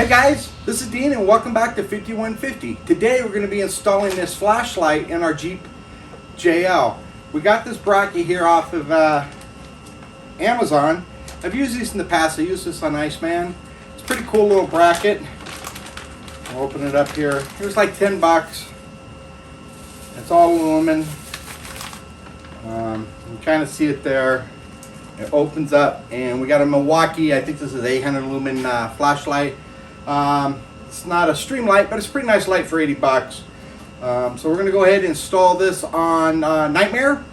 guys, this is Dean and welcome back to 5150. Today we're going to be installing this flashlight in our Jeep JL. We got this bracket here off of Amazon. I've used these in the past. I used this on Iceman. It's a pretty cool little bracket. I'll open it up here. It was like 10 bucks. It's all Lumen. You kind of see it there. It opens up and we got a Milwaukee, I think this is 800 lumen flashlight. It's not a stream light, but it's a pretty nice light for 80 bucks. So we're going to go ahead and install this on Nightmare,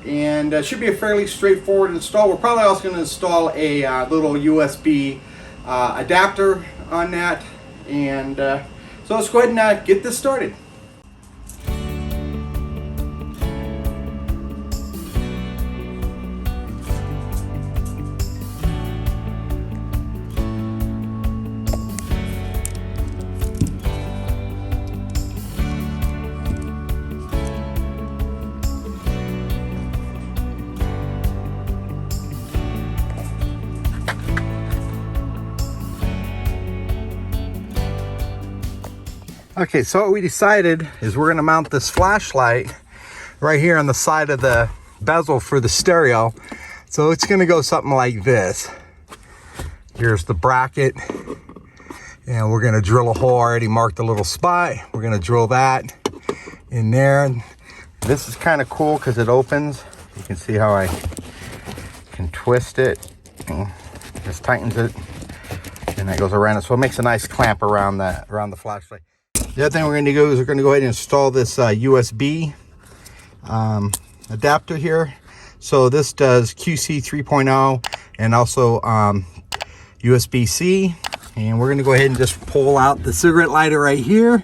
and it should be a fairly straightforward install. We're probably also going to install a little USB adapter on that, and so let's go ahead and get this started. Okay, so what we decided is we're going to mount this flashlight right here on the side of the bezel for the stereo. So it's going to go something like this. Here's the bracket, and we're going to drill a hole. I already marked a little spot. We're going to drill that in there. This is kind of cool because it opens. You can see how I can twist it. Just tightens it, and that goes around it. So it makes a nice clamp around the flashlight. The other thing we're going to do is we're going to go ahead and install this USB adapter here. So this does QC 3.0 and also USB-C. And we're going to go ahead and just pull out the cigarette lighter right here.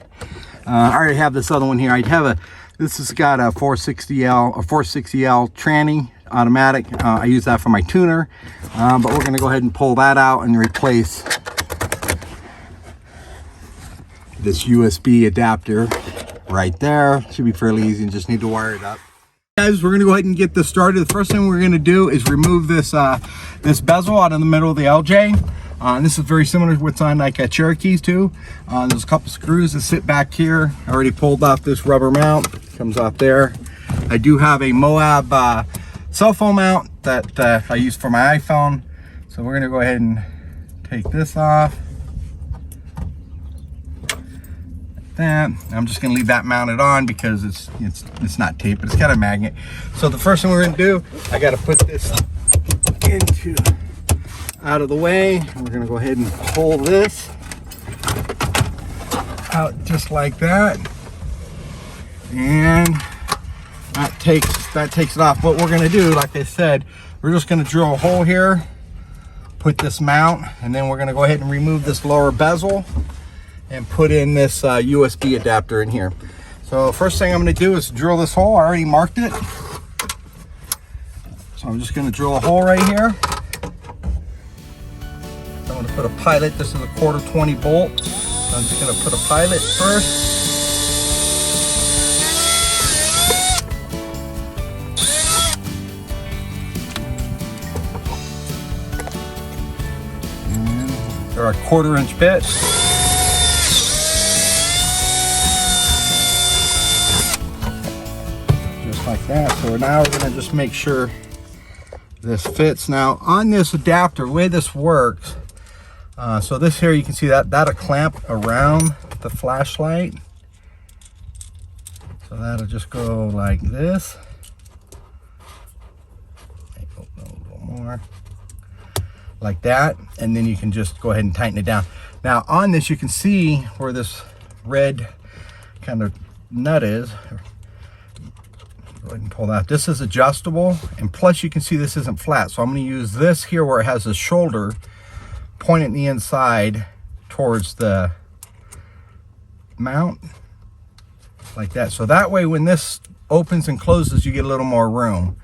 I already have this other one here. This has got a 460L tranny automatic. I use that for my tuner, but we're going to go ahead and pull that out and replace this USB adapter right there. Should be fairly easy and just need to wire it up. Guys, we're going to go ahead and get this started. The first thing we're going to do is remove this this bezel out in the middle of the LJ. This is very similar to what's on like Cherokees too. There's a couple screws that sit back here. I already pulled off this rubber mount. Comes off there. I do have a Moab cell phone mount that I use for my iPhone. So we're going to go ahead and take this off. That I'm just going to leave that mounted on because it's not tape, but it's got a magnet. So the first thing we're going to do, I got to put this out of the way. We're going to go ahead and pull this out just like that, and that takes it off. What we're going to do, like I said, we're just going to drill a hole here, put this mount, and then we're going to go ahead and remove this lower bezel and put in this USB adapter in here. So first thing I'm going to do is drill this hole. I already marked it. So I'm just going to drill a hole right here. I'm going to put a pilot. This is a 1/4 bolt. So I'm just going to put a pilot first. And there are 1/4 bits. Like that. So now we're going to just make sure this fits. Now on this adapter, the way this works, so this here, you can see that'll clamp around the flashlight. So that'll just go like this. A little more like that, and then you can just go ahead and tighten it down. Now on this, you can see where this red kind of nut is. Go ahead and pull that. This is adjustable, and plus you can see this isn't flat, so I'm going to use this here where it has a shoulder, point it in the inside towards the mount like that, so that way when this opens and closes you get a little more room.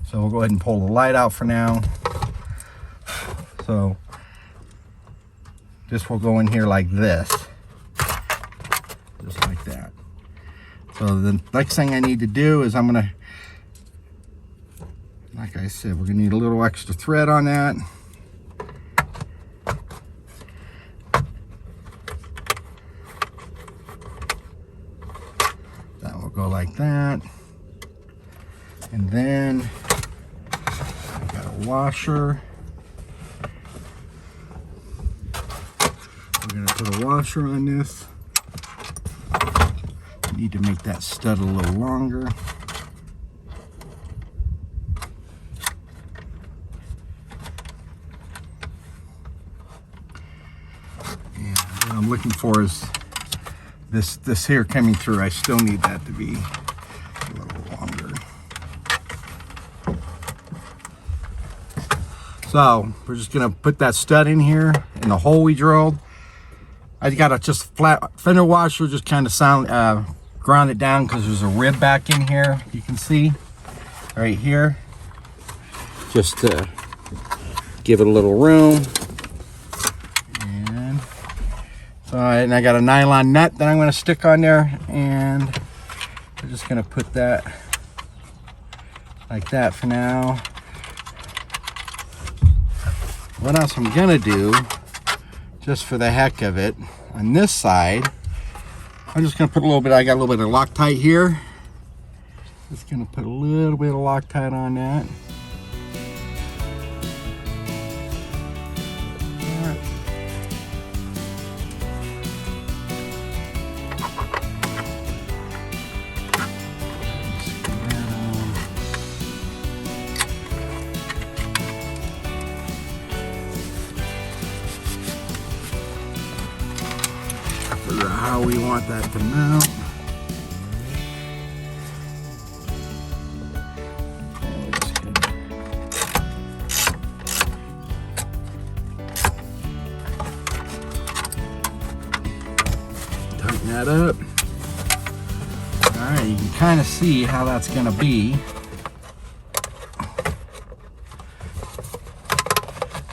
So we'll go ahead and pull the light out for now. So this will go in here like this, just like that. So the next thing I need to do is I'm gonna, like I said, we're gonna need a little extra thread on that. that. And then I got a washer. We're gonna put a washer on this. Need to make that stud a little longer. And what I'm looking for is this here coming through. I still need that to be a little longer. So we're just gonna put that stud in here in the hole we drilled. I got a just flat fender washer, just kind of ground it down because there's a rib back in here. You can see right here, just to give it a little room. And so, and I got a nylon nut that I'm going to stick on there, and we're just going to put that like that for now. What else I'm going to do, just for the heck of it, on this side, I'm just going to put a little bit, I got a little bit of Loctite here. Just going to put a little bit of Loctite on that. Figure out how we want that to mount. Tighten that up. Alright, you can kind of see how that's going to be.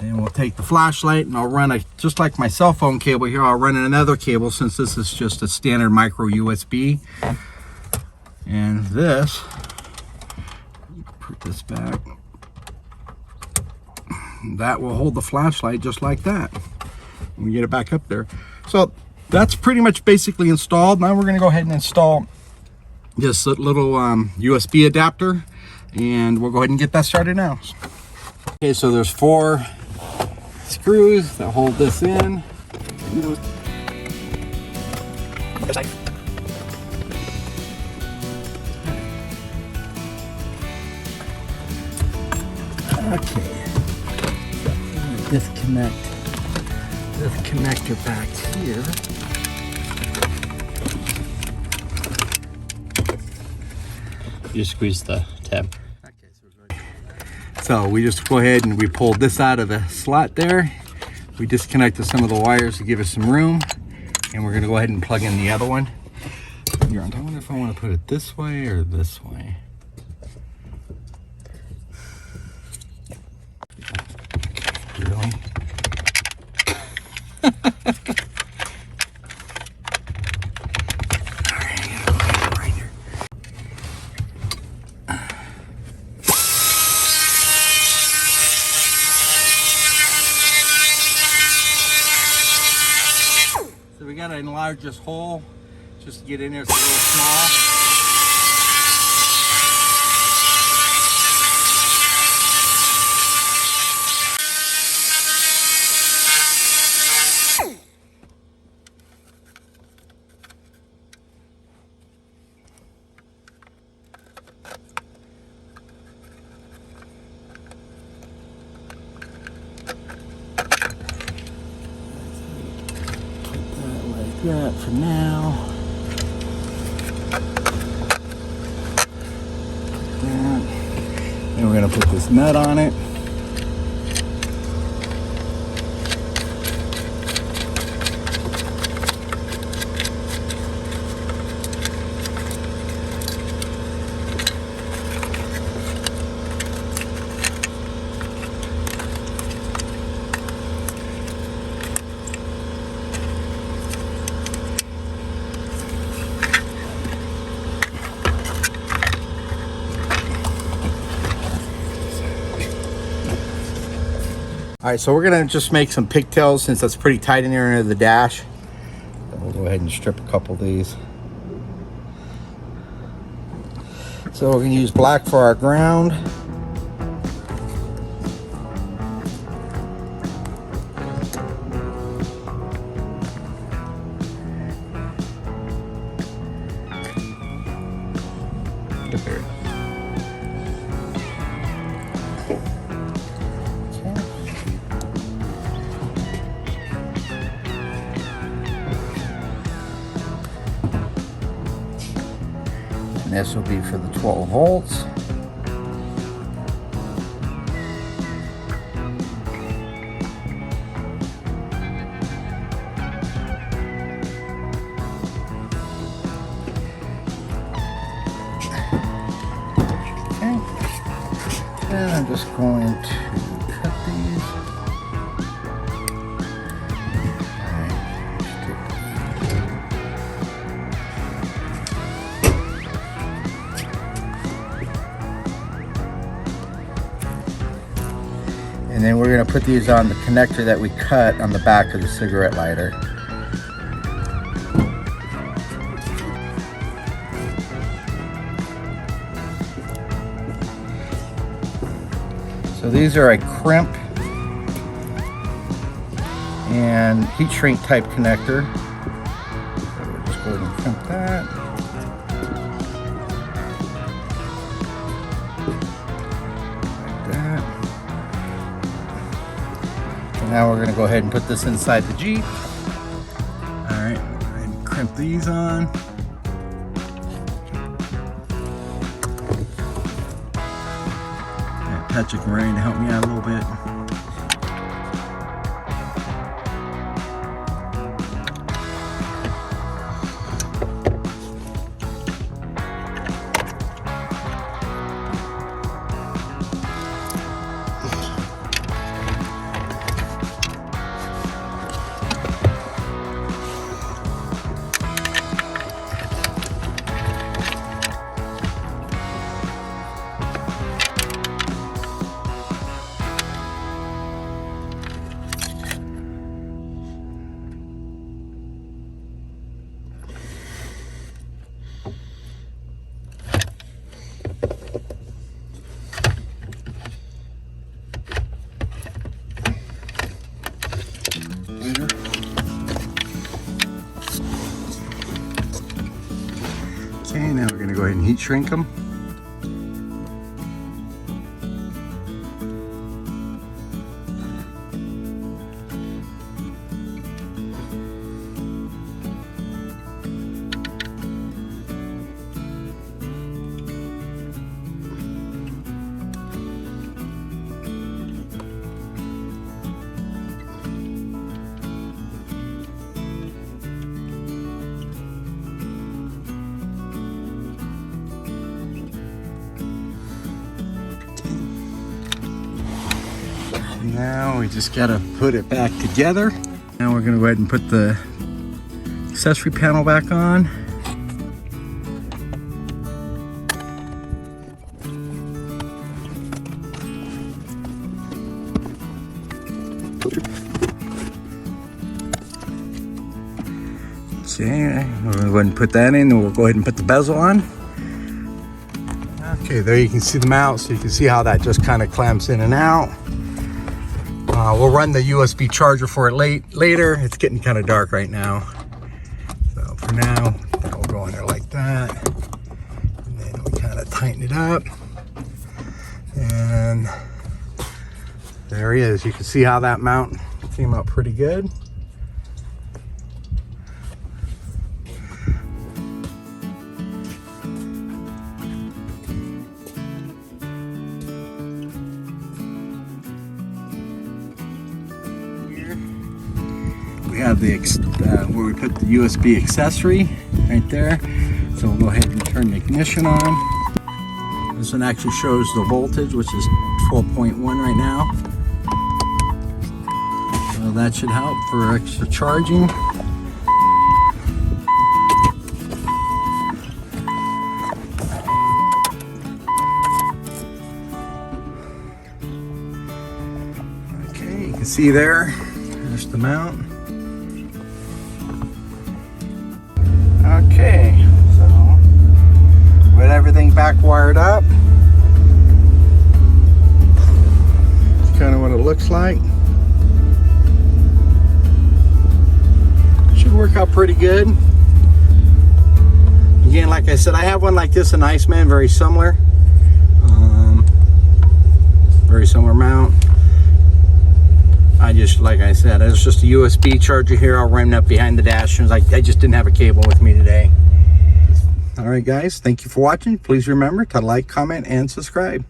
And we'll take the flashlight and I'll run just like my cell phone cable here, I'll run another cable since this is just a standard micro USB. And this, put this back, that will hold the flashlight just like that. When we get it back up there. So that's pretty much basically installed. Now we're going to go ahead and install this little USB adapter, and we'll go ahead and get that started now. Okay, so there's 4 screws that hold this in. Okay, disconnect this connector back here. You squeeze the tab. So we just go ahead and we pulled this out of the slot there. We disconnected some of the wires to give us some room, and we're gonna go ahead and plug in the other one. I wonder if I want to put it this way or this way. Really? So we got to enlarge this hole just to get in there. It's a little small. That for now. Then we're going to put this nut on it. All right, so we're gonna just make some pigtails since that's pretty tight in there under the dash. We'll go ahead and strip a couple of these. So we're going to use black for our ground. And this will be for the 12 volts. And I'm just going to cut these. And then we're going to put these on the connector that we cut on the back of the cigarette lighter. So these are a crimp and heat shrink type connector. So we'll just go ahead and crimp that. Like that. And now we're going to go ahead and put this inside the Jeep. All right, go ahead and crimp these on. Patrick Moran to help me out a little bit. Okay, now we're going to go ahead and heat shrink them. Now we just gotta put it back together. Now we're gonna go ahead and put the accessory panel back on. Okay, we're gonna go ahead and put that in, and we'll go ahead and put the bezel on. Okay, there you can see the mount, so you can see how that just kind of clamps in and out. We'll run the USB charger for it later. It's getting kind of dark right now. So for now, that will go in there like that. And then we kind of tighten it up. And there he is. You can see how that mount came out pretty good. We have the where we put the USB accessory right there. So we'll go ahead and turn the ignition on. This one actually shows the voltage, which is 12.1 right now. So that should help for extra charging. Okay, you can see there's the mount. Okay, so go ahead Got everything back wired up. That's kind of what it looks like. Should work out pretty good. Again, like I said, I have one like this in Iceman, very similar. Very similar mount. I just, like I said, it's just a USB charger here. I'll run up behind the dash. I just didn't have a cable with me today. All right, guys, thank you for watching. Please remember to like, comment, and subscribe.